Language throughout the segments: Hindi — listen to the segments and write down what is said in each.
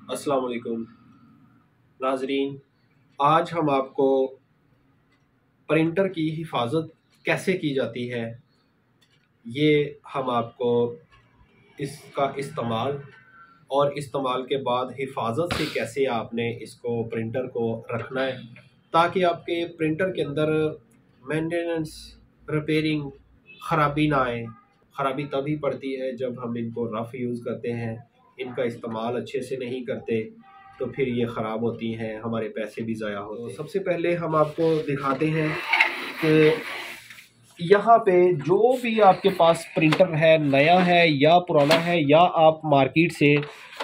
अस्सलाम वालेकुम नाजरीन। आज हम आपको प्रिंटर की हिफाजत कैसे की जाती है ये हम आपको इसका इस्तेमाल और इस्तेमाल के बाद हिफाजत से कैसे आपने इसको प्रिंटर को रखना है ताकि आपके प्रिंटर के अंदर मेंटेनेंस रिपेयरिंग ख़राबी ना आए। ख़राबी तभी पड़ती है जब हम इनको रफ़ यूज़ करते हैं, इनका इस्तेमाल अच्छे से नहीं करते तो फिर ये ख़राब होती हैं, हमारे पैसे भी ज़ाया होते हैं। तो सबसे पहले हम आपको दिखाते हैं कि यहाँ पे जो भी आपके पास प्रिंटर है, नया है या पुराना है या आप मार्केट से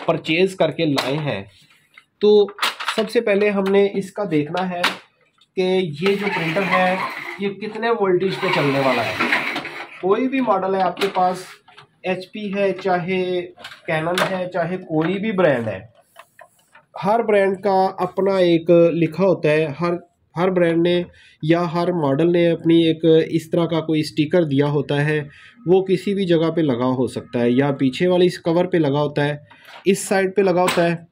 परचेज़ करके लाए हैं, तो सबसे पहले हमने इसका देखना है कि ये जो प्रिंटर है ये कितने वोल्टेज पे चलने वाला है। कोई भी मॉडल है आपके पास, एचपी है, चाहे कैनन है, चाहे कोई भी ब्रांड है, हर ब्रांड का अपना एक लिखा होता है। हर ब्रांड ने या हर मॉडल ने अपनी एक इस तरह का कोई स्टिकर दिया होता है। वो किसी भी जगह पे लगा हो सकता है, या पीछे वाली इस कवर पे लगा होता है, इस साइड पे लगा होता है,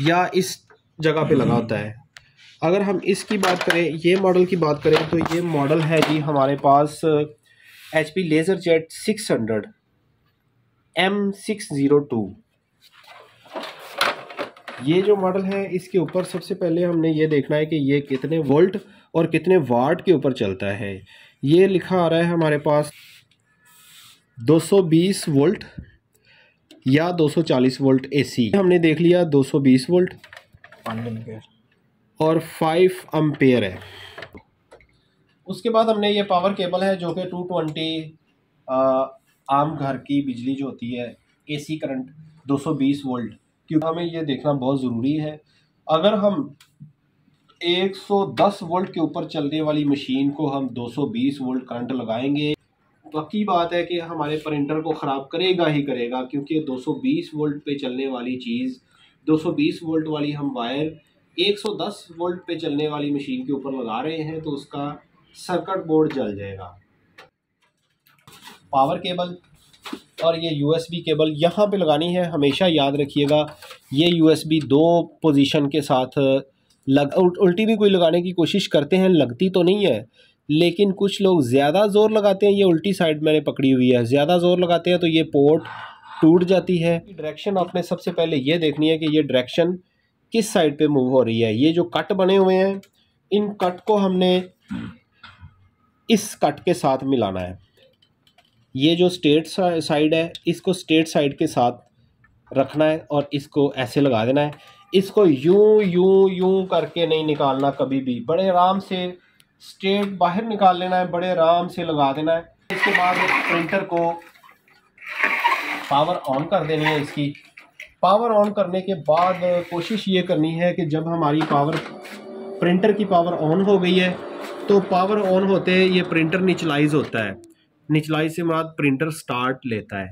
या इस जगह पे लगा होता है। अगर हम इसकी बात करें, ये मॉडल की बात करें, तो ये मॉडल है जी हमारे पास HP LaserJet 600 M602। ये जो मॉडल है इसके ऊपर सबसे पहले हमने ये देखना है कि ये कितने वोल्ट और कितने वाट के ऊपर चलता है। ये लिखा आ रहा है हमारे पास 220 वोल्ट या 240 वोल्ट AC। हमने देख लिया 220 वोल्ट और 5 एम्पेयर है। उसके बाद हमने ये पावर केबल है जो कि 220 आम घर की बिजली जो होती है, AC करंट 220 वोल्ट, क्योंकि हमें ये देखना बहुत ज़रूरी है। अगर हम 110 वोल्ट के ऊपर चलने वाली मशीन को हम 220 वोल्ट करंट लगाएंगे, पक्की बात है कि हमारे प्रिंटर को ख़राब करेगा ही करेगा, क्योंकि 220 वोल्ट पे चलने वाली चीज़, 220 वोल्ट वाली हम वायर 110 वोल्ट पे चलने वाली मशीन के ऊपर लगा रहे हैं तो उसका सर्किट बोर्ड जल जाएगा। पावर केबल और ये USB केबल यहाँ पे लगानी है, हमेशा याद रखिएगा। ये USB दो पोजीशन के साथ उल्टी भी कोई लगाने की कोशिश करते हैं, लगती तो नहीं है, लेकिन कुछ लोग ज़्यादा ज़ोर लगाते हैं। ये उल्टी साइड मैंने पकड़ी हुई है, ज़्यादा ज़ोर लगाते हैं तो ये पोर्ट टूट जाती है। डायरेक्शन आपने सबसे पहले ये देखनी है कि ये डायरेक्शन किस साइड पे मूव हो रही है। ये जो कट बने हुए हैं, इन कट को हमने इस कट के साथ मिलाना है। ये जो स्ट्रेट साइड है इसको स्ट्रेट साइड के साथ रखना है और इसको ऐसे लगा देना है। इसको यूं यूं यूं करके नहीं निकालना कभी भी, बड़े आराम से स्ट्रेट बाहर निकाल लेना है, बड़े आराम से लगा देना है। इसके बाद प्रिंटर को पावर ऑन कर देनी है। इसकी पावर ऑन करने के बाद कोशिश ये करनी है कि जब हमारी प्रिंटर की पावर ऑन हो गई है तो पावर ऑन होते ये प्रिंटर निचलाइज होता है। निचलाइज से मुराद प्रिंटर स्टार्ट लेता है।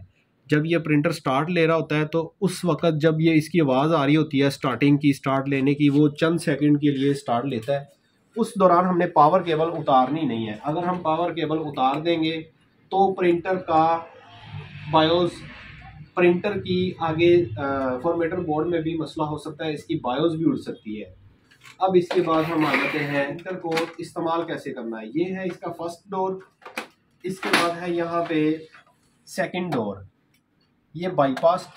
जब ये प्रिंटर स्टार्ट ले रहा होता है तो उस वक़्त जब ये इसकी आवाज़ आ रही होती है स्टार्टिंग की, स्टार्ट लेने की, वो चंद सेकंड के लिए स्टार्ट लेता है। उस दौरान हमने पावर केबल उतारनी नहीं है। अगर हम पावर केबल उतार देंगे तो प्रिंटर का बायोस, प्रिंटर की आगे फॉर्मेटर बोर्ड में भी मसला हो सकता है, इसकी बायोस भी उड़ सकती है। अब इसके बाद हम आ जाते हैं प्रिंटर को इस्तेमाल कैसे करना है। ये है इसका फर्स्ट डोर, इसके बाद है यहाँ पे सेकंड डोर। ये बाईपास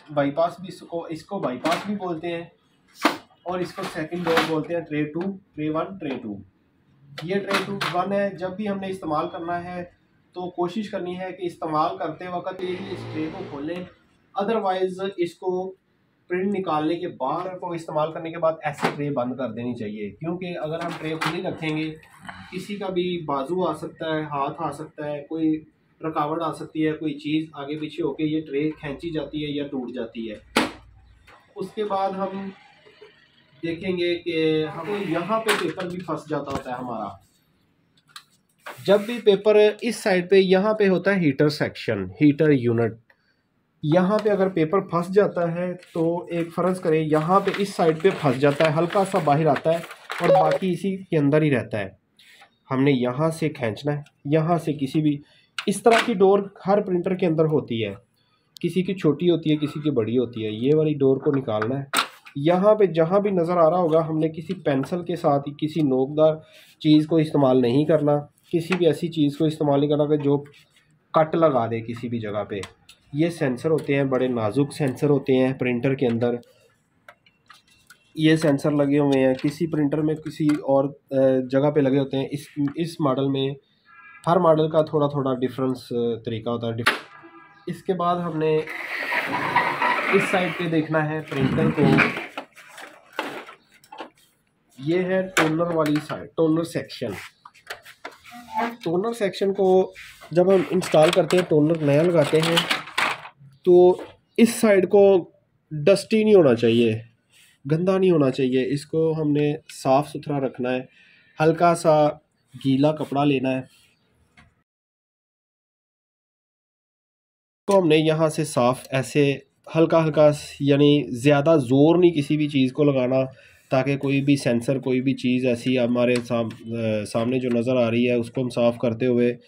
भी इसको बाईपास भी बोलते हैं और इसको सेकंड डोर बोलते हैं। Tray 2, tray 1, tray 2। ये ट्रे 2 1 है। जब भी हमने इस्तेमाल करना है तो कोशिश करनी है कि इस्तेमाल करते वक्त ही इस ट्रे को खोलें, अदरवाइज इसको प्रिंट निकालने के बाद को इस्तेमाल करने के बाद ऐसे ट्रे बंद कर देनी चाहिए, क्योंकि अगर हम ट्रे खुली रखेंगे किसी का भी बाजू आ सकता है, हाथ आ सकता है, कोई रुकावट आ सकती है, कोई चीज़ आगे पीछे होके ये ट्रे खींची जाती है या टूट जाती है। उसके बाद हम देखेंगे कि हम यहाँ पे पेपर भी फंस जाता होता है हमारा। जब भी पेपर इस साइड पे यहाँ पे होता है हीटर सेक्शन, हीटर यूनिट, यहाँ पे अगर पेपर फंस जाता है तो एक फ़र्ज़ करें यहाँ पे इस साइड पे फंस जाता है, हल्का सा बाहर आता है और बाकी इसी के अंदर ही रहता है। हमने यहाँ से खींचना है, यहाँ से किसी भी इस तरह की डोर हर प्रिंटर के अंदर होती है। किसी की छोटी होती है, किसी की बड़ी होती है। ये वाली डोर को निकालना है। यहाँ पे जहाँ भी नज़र आ रहा होगा, हमने किसी पेंसिल के साथ किसी नोकदार चीज़ को इस्तेमाल नहीं करना, किसी भी ऐसी चीज़ को इस्तेमाल नहीं करना कि जो कट लगा दे किसी भी जगह पे। ये सेंसर होते हैं, बड़े नाजुक सेंसर होते हैं प्रिंटर के अंदर। ये सेंसर लगे हुए हैं, किसी प्रिंटर में किसी और जगह पे लगे होते हैं। इस मॉडल में हर मॉडल का थोड़ा थोड़ा डिफरेंस तरीका होता है। इसके बाद हमने इस साइड पे देखना है प्रिंटर को। ये है टोनर वाली side, toner section. Toner section को जब हम इंस्टॉल करते हैं, टोनर नया लगाते हैं, तो इस साइड को डस्टी नहीं होना चाहिए, गंदा नहीं होना चाहिए। इसको हमने साफ़ सुथरा रखना है। हल्का सा गीला कपड़ा लेना है, तो हमने यहाँ से साफ़ ऐसे हल्का हल्का, यानी ज़्यादा ज़ोर नहीं किसी भी चीज़ को लगाना, ताकि कोई भी सेंसर, कोई भी चीज़ ऐसी हमारे सामने जो नज़र आ रही है उसको हम साफ़ करते हुए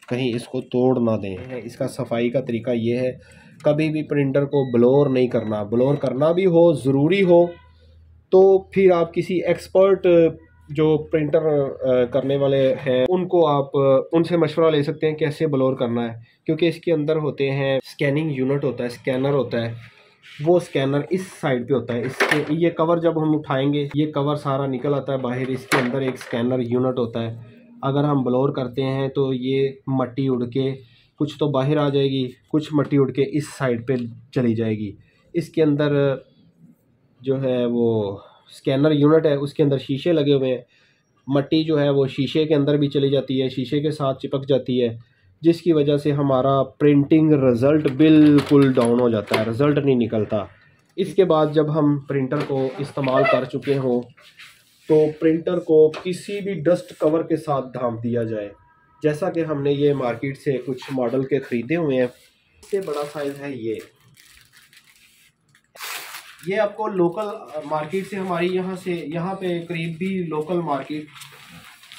कहीं इसको तोड़ ना दें। इसका सफाई का तरीका ये है, कभी भी प्रिंटर को ब्लोर नहीं करना। ब्लोर करना भी हो, ज़रूरी हो, तो फिर आप किसी एक्सपर्ट जो प्रिंटर करने वाले हैं उनको आप उनसे मशवरा ले सकते हैं कैसे ब्लोर करना है। क्योंकि इसके अंदर होते हैं स्कैनिंग यूनिट होता है, स्कैनर होता है। वो स्कैनर इस साइड पे होता है। इसके ये कवर जब हम उठाएंगे, ये कवर सारा निकल आता है बाहर। इसके अंदर एक स्कैनर यूनिट होता है। अगर हम ब्लोर करते हैं तो ये मट्टी उड़ के कुछ तो बाहर आ जाएगी, कुछ मट्टी उड़ के इस साइड पे चली जाएगी। इसके अंदर जो है वो स्कैनर यूनिट है, उसके अंदर शीशे लगे हुए हैं। मट्टी जो है वो शीशे के अंदर भी चली जाती है, शीशे के साथ चिपक जाती है, जिसकी वजह से हमारा प्रिंटिंग रिज़ल्ट बिल्कुल डाउन हो जाता है, रिज़ल्ट नहीं निकलता। इसके बाद जब हम प्रिंटर को इस्तेमाल कर चुके हों, तो प्रिंटर को किसी भी डस्ट कवर के साथ ढांप दिया जाए। जैसा कि हमने ये मार्केट से कुछ मॉडल के ख़रीदे हुए हैं। इससे बड़ा साइज़ है ये आपको लोकल मार्केट से, हमारी यहाँ पे करीब भी लोकल मार्केट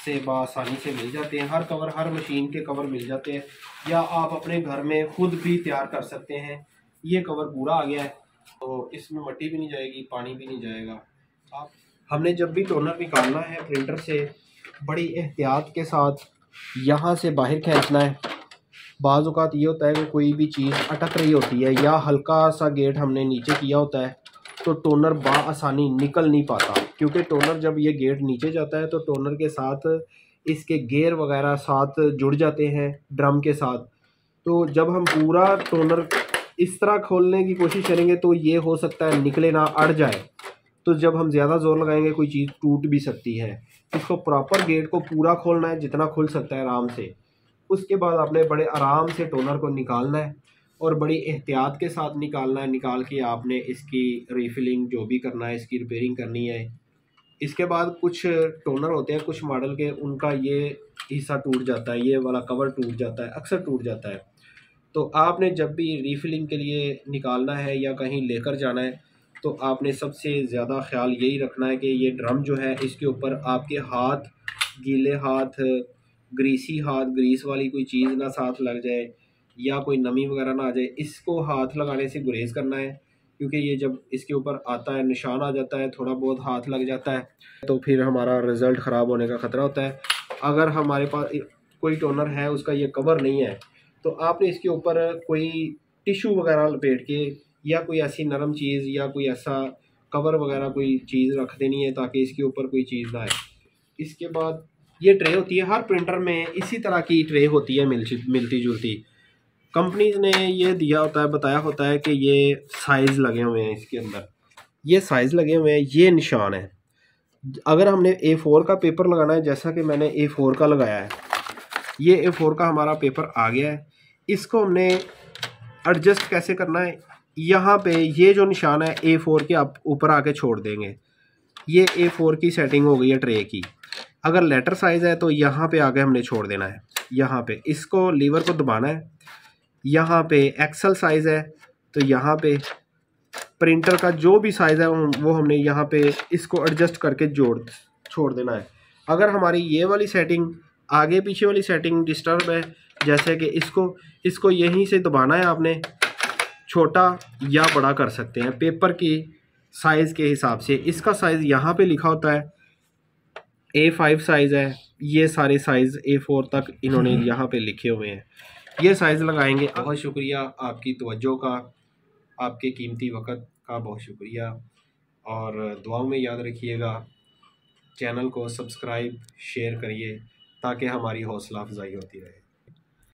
से बआसानी से मिल जाते हैं। हर कवर, हर मशीन के कवर मिल जाते हैं, या आप अपने घर में खुद भी तैयार कर सकते हैं। ये कवर पूरा आ गया है, तो इसमें मट्टी भी नहीं जाएगी, पानी भी नहीं जाएगा। हमने जब भी टोनर निकालना है प्रिंटर से, बड़ी एहतियात के साथ यहाँ से बाहर खींचना है। बाज़ औक़ात ये होता है कि कोई भी चीज़ अटक रही होती है, या हल्का सा गेट हमने नीचे किया होता है, तो टोनर बआसानी निकल नहीं पाता। क्योंकि टोनर जब ये गेट नीचे जाता है तो टोनर के साथ इसके गेयर वगैरह साथ जुड़ जाते हैं ड्रम के साथ। तो जब हम पूरा टोनर इस तरह खोलने की कोशिश करेंगे तो ये हो सकता है निकले ना, अड़ जाए। तो जब हम ज़्यादा ज़ोर लगाएंगे कोई चीज़ टूट भी सकती है। इसको प्रॉपर गेट को पूरा खोलना है जितना खुल सकता है आराम से। उसके बाद आपने बड़े आराम से टोनर को निकालना है, और बड़ी एहतियात के साथ निकालना है। निकाल के आपने इसकी रीफिलिंग जो भी करना है, इसकी रिपेयरिंग करनी है। इसके बाद कुछ टोनर होते हैं कुछ मॉडल के, उनका ये हिस्सा टूट जाता है, ये वाला कवर टूट जाता है, अक्सर टूट जाता है। तो आपने जब भी रीफिलिंग के लिए निकालना है या कहीं लेकर जाना है, तो आपने सबसे ज़्यादा ख्याल यही रखना है कि ये ड्रम जो है, इसके ऊपर आपके हाथ, गीले हाथ, ग्रीसी हाथ, ग्रीस वाली कोई चीज़ ना साथ लग जाए, या कोई नमी वगैरह ना आ जाए। इसको हाथ लगाने से गुरेज करना है, क्योंकि ये जब इसके ऊपर आता है, निशान आ जाता है, थोड़ा बहुत हाथ लग जाता है, तो फिर हमारा रिज़ल्ट ख़राब होने का ख़तरा होता है। अगर हमारे पास कोई टोनर है, उसका ये कवर नहीं है, तो आपने इसके ऊपर कोई टिशू वगैरह लपेट के, या कोई ऐसी नरम चीज़, या कोई ऐसा कवर वगैरह कोई चीज़ रख देनी है, ताकि इसके ऊपर कोई चीज़ ना आए। इसके बाद ये ट्रे होती है, हर प्रिंटर में इसी तरह की ट्रे होती है, मिलती जुलती। कंपनीज ने ये दिया होता है, बताया होता है कि ये साइज़ लगे हुए हैं इसके अंदर, ये साइज़ लगे हुए हैं, ये निशान है। अगर हमने A4 का पेपर लगाना है, जैसा कि मैंने A4 का लगाया है, ये A4 का हमारा पेपर आ गया है। इसको हमने एडजस्ट कैसे करना है, यहाँ पे ये जो निशान है A4 के आप ऊपर आके छोड़ देंगे। ये A4 की सेटिंग हो गई है ट्रे की। अगर लेटर साइज़ है तो यहाँ पे आके हमने छोड़ देना है। यहाँ पे इसको लीवर को दबाना है। यहाँ पे एक्सेल साइज़ है तो यहाँ पे प्रिंटर का जो भी साइज़ है वो हमने यहाँ पे इसको एडजस्ट करके छोड़ देना है। अगर हमारी ये वाली सेटिंग, आगे पीछे वाली सेटिंग डिस्टर्ब है, जैसे कि इसको यहीं से दबाना है आपने, छोटा या बड़ा कर सकते हैं पेपर की साइज़ के हिसाब से। इसका साइज़ यहाँ पे लिखा होता है A5 साइज़ है, ये सारे साइज़ A4 तक इन्होंने यहाँ पे लिखे हुए हैं। ये साइज़ लगाएंगे। बहुत शुक्रिया आपकी तवज्जो का, आपके कीमती वक़्त का बहुत शुक्रिया, और दुआओं में याद रखिएगा। चैनल को सब्सक्राइब शेयर करिए ताकि हमारी हौसला अफजाई होती रहे।